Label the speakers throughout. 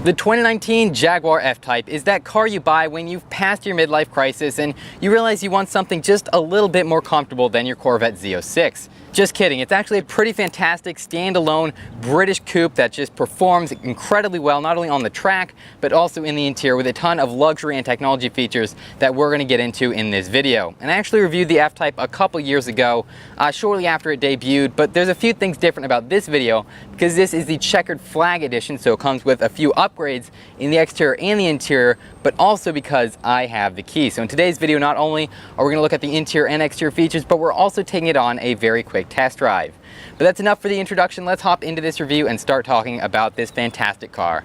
Speaker 1: The 2019 Jaguar F-Type is that car you buy when you've passed your midlife crisis and you realize you want something just a little bit more comfortable than your Corvette Z06. Just kidding, it's actually a pretty fantastic standalone British coupe that just performs incredibly well, not only on the track, but also in the interior with a ton of luxury and technology features that we're going to get into in this video. And I actually reviewed the F-Type a couple years ago, shortly after it debuted, but there's a few things different about this video because this is the Checkered Flag Edition, so it comes with a few upgrades in the exterior and the interior, but also because I have the key. So in today's video, not only are we going to look at the interior and exterior features, but we're also taking it on a very quick test drive. But that's enough for the introduction. Let's hop into this review and start talking about this fantastic car.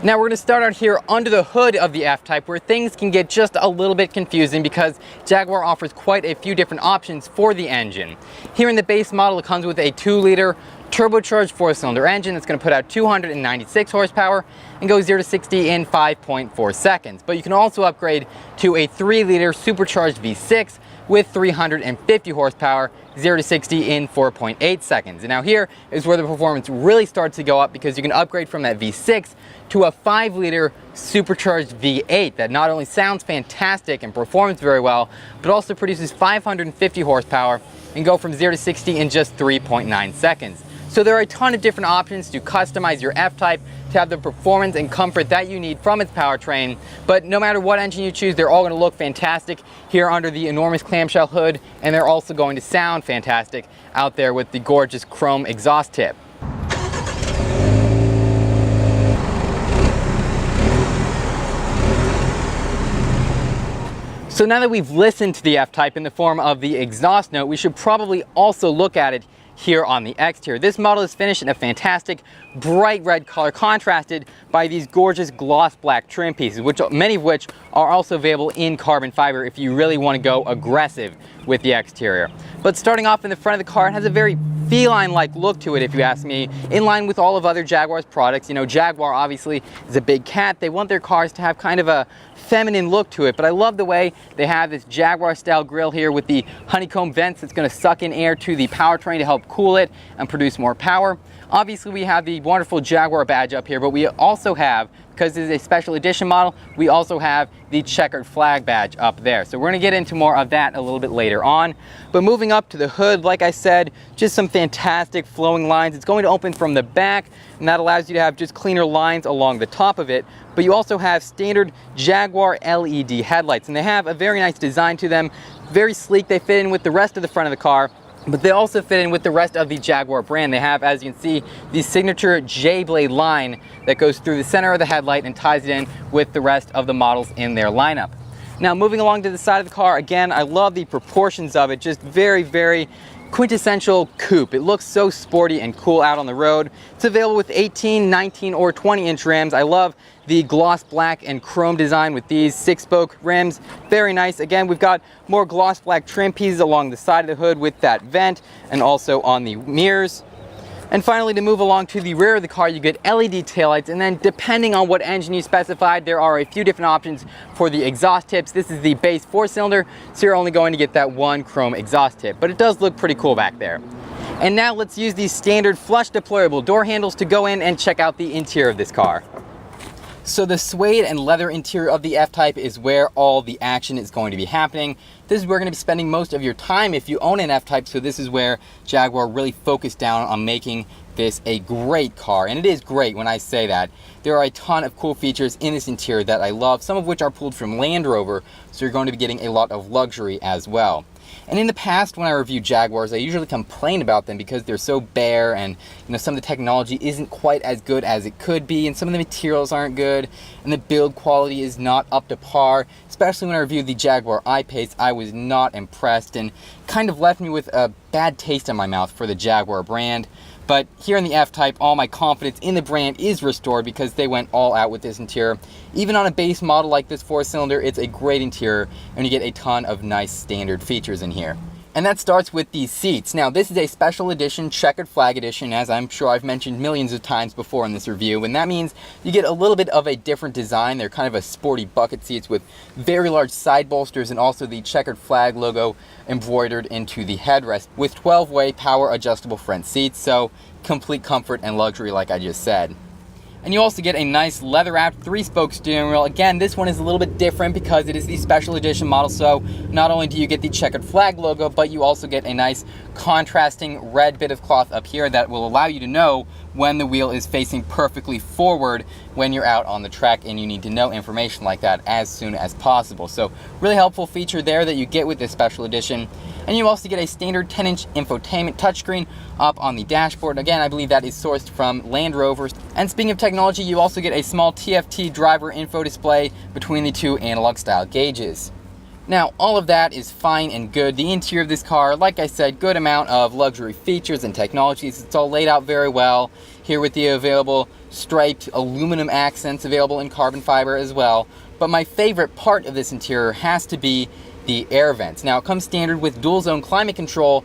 Speaker 1: Now we're going to start out here under the hood of the F-Type, where things can get just a little bit confusing because Jaguar offers quite a few different options for the engine. Here in the base model, it comes with a 2-liter turbocharged 4-cylinder engine that's going to put out 296 horsepower and go 0 to 60 in 5.4 seconds. But you can also upgrade to a 3-liter supercharged V6 with 350 horsepower, 0 to 60 in 4.8 seconds. And now here is where the performance really starts to go up, because you can upgrade from that V6 to a 5-liter supercharged V8 that not only sounds fantastic and performs very well, but also produces 550 horsepower and go from 0 to 60 in just 3.9 seconds. So there are a ton of different options to customize your F-Type to have the performance and comfort that you need from its powertrain. But no matter what engine you choose, they're all going to look fantastic here under the enormous clamshell hood, and they're also going to sound fantastic out there with the gorgeous chrome exhaust tip. So now that we've listened to the F-Type in the form of the exhaust note, we should probably also look at it here on the exterior. This model is finished in a fantastic bright red color, contrasted by these gorgeous gloss black trim pieces, many of which are also available in carbon fiber if you really want to go aggressive with the exterior. But starting off in the front of the car, it has a very feline-like look to it, if you ask me, in line with all of other Jaguar's products. You know, Jaguar obviously is a big cat. They want their cars to have kind of a feminine look to it, but I love the way they have this Jaguar style grille here with the honeycomb vents that's going to suck in air to the powertrain to help cool it and produce more power. Obviously we have the wonderful Jaguar badge up here, but we also have, because this is a special edition model, we also have the Checkered Flag badge up there. So we're going to get into more of that a little bit later on. But moving up to the hood, like I said, just some fantastic flowing lines. It's going to open from the back, and that allows you to have just cleaner lines along the top of it. But you also have standard Jaguar LED headlights, and they have a very nice design to them. Very sleek. They fit in with the rest of the front of the car, but they also fit in with the rest of the Jaguar brand. They have, as you can see, the signature J-blade line that goes through the center of the headlight and ties it in with the rest of the models in their lineup. Now moving along to the side of the car, again, I love the proportions of it, just very, very quintessential coupe. It looks so sporty and cool out on the road. It's available with 18, 19, or 20-inch rims. I love the gloss black and chrome design with these 6-spoke rims. Very nice. Again, we've got more gloss black trim pieces along the side of the hood with that vent, and also on the mirrors. And finally, to move along to the rear of the car, you get LED taillights, and then depending on what engine you specified, there are a few different options for the exhaust tips. This is the base 4-cylinder, so you're only going to get that one chrome exhaust tip, but it does look pretty cool back there. And now let's use these standard flush deployable door handles to go in and check out the interior of this car. So the suede and leather interior of the F-Type is where all the action is going to be happening. This is where you're going to be spending most of your time if you own an F-Type, so this is where Jaguar really focused down on making this a great car. And it is great when I say that. There are a ton of cool features in this interior that I love, some of which are pulled from Land Rover, so you're going to be getting a lot of luxury as well. And in the past, when I review Jaguars, I usually complain about them because they're so bare, and some of the technology isn't quite as good as it could be, and some of the materials aren't good, and the build quality is not up to par. Especially when I reviewed the Jaguar I-Pace, I was not impressed, and kind of left me with a bad taste in my mouth for the Jaguar brand. But here in the F-Type, all my confidence in the brand is restored because they went all out with this interior. Even on a base model like this 4-cylinder, it's a great interior, and you get a ton of nice standard features in here. And that starts with these seats. Now, this is a special edition Checkered Flag Edition, as I'm sure I've mentioned millions of times before in this review, and that means you get a little bit of a different design. They're kind of a sporty bucket seats with very large side bolsters and also the Checkered Flag logo embroidered into the headrest with 12-way power adjustable front seats, so complete comfort and luxury like I just said. And you also get a nice leather-wrapped 3-spoke steering wheel. Again, this one is a little bit different because it is the special edition model, so not only do you get the checkered flag logo, but you also get a nice contrasting red bit of cloth up here that will allow you to know when the wheel is facing perfectly forward when you're out on the track, and you need to know information like that as soon as possible. So really helpful feature there that you get with this special edition. And you also get a standard 10-inch infotainment touchscreen up on the dashboard. Again, I believe that is sourced from Land Rover. And speaking of technology, you also get a small TFT driver info display between the two analog style gauges. Now, all of that is fine and good. The interior of this car, like I said, good amount of luxury features and technologies. It's all laid out very well here with the available striped aluminum accents available in carbon fiber as well. But my favorite part of this interior has to be the air vents. Now, it comes standard with dual zone climate control,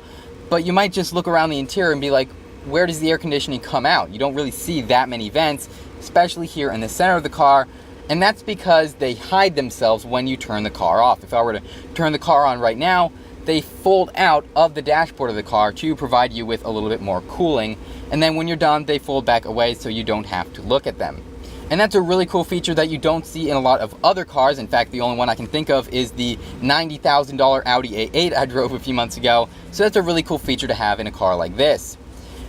Speaker 1: but you might just look around the interior and be like, where does the air conditioning come out? You don't really see that many vents, especially here in the center of the car. And that's because they hide themselves when you turn the car off. If I were to turn the car on right now, they fold out of the dashboard of the car to provide you with a little bit more cooling. And then when you're done, they fold back away so you don't have to look at them. And that's a really cool feature that you don't see in a lot of other cars. In fact, the only one I can think of is the $90,000 Audi A8 I drove a few months ago. So that's a really cool feature to have in a car like this.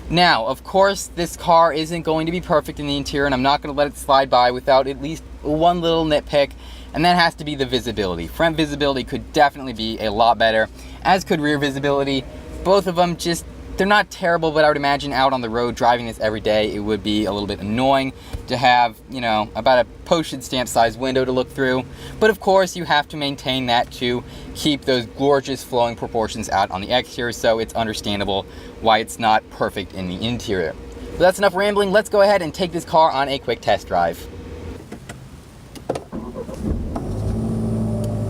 Speaker 1: Now, of course, this car isn't going to be perfect in the interior, and I'm not going to let it slide by without at least one little nitpick, and that has to be the visibility. Front visibility could definitely be a lot better, as could rear visibility. Both of them just, they're not terrible, but I would imagine out on the road driving this every day, it would be a little bit annoying to have, you know, about a postage stamp size window to look through. But of course, you have to maintain that to keep those gorgeous flowing proportions out on the exterior, so it's understandable why it's not perfect in the interior. But that's enough rambling. Let's go ahead and take this car on a quick test drive.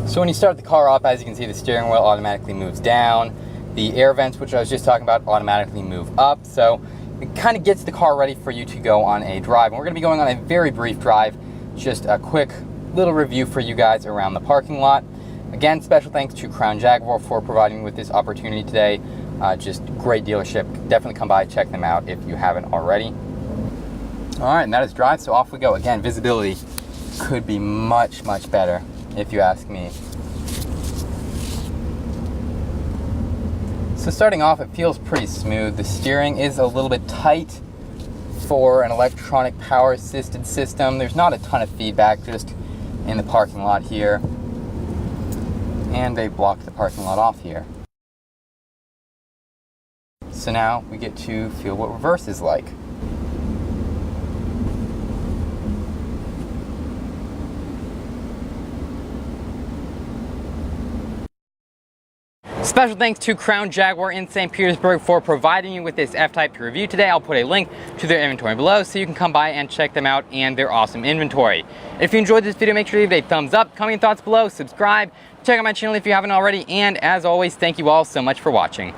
Speaker 1: So when you start the car up, as you can see, the steering wheel automatically moves down. The air vents, which I was just talking about, automatically move up. So it kind of gets the car ready for you to go on a drive. And we're going to be going on a very brief drive, just a quick little review for you guys around the parking lot. Again, special thanks to Crown Jaguar for providing me with this opportunity today. Just great dealership. Definitely come by, check them out if you haven't already. All right, and that is drive, so off we go. Again, visibility could be much, much better if you ask me. So starting off, it feels pretty smooth. The steering is a little bit tight for an electronic power assisted system. There's not a ton of feedback just in the parking lot here. And they blocked the parking lot off here. So now we get to feel what reverse is like. Special thanks to Crown Jaguar in St. Petersburg for providing you with this F-Type to review today. I'll put a link to their inventory below so you can come by and check them out and their awesome inventory. If you enjoyed this video, make sure to leave a thumbs up, comment your thoughts below, subscribe, check out my channel if you haven't already, and as always, thank you all so much for watching.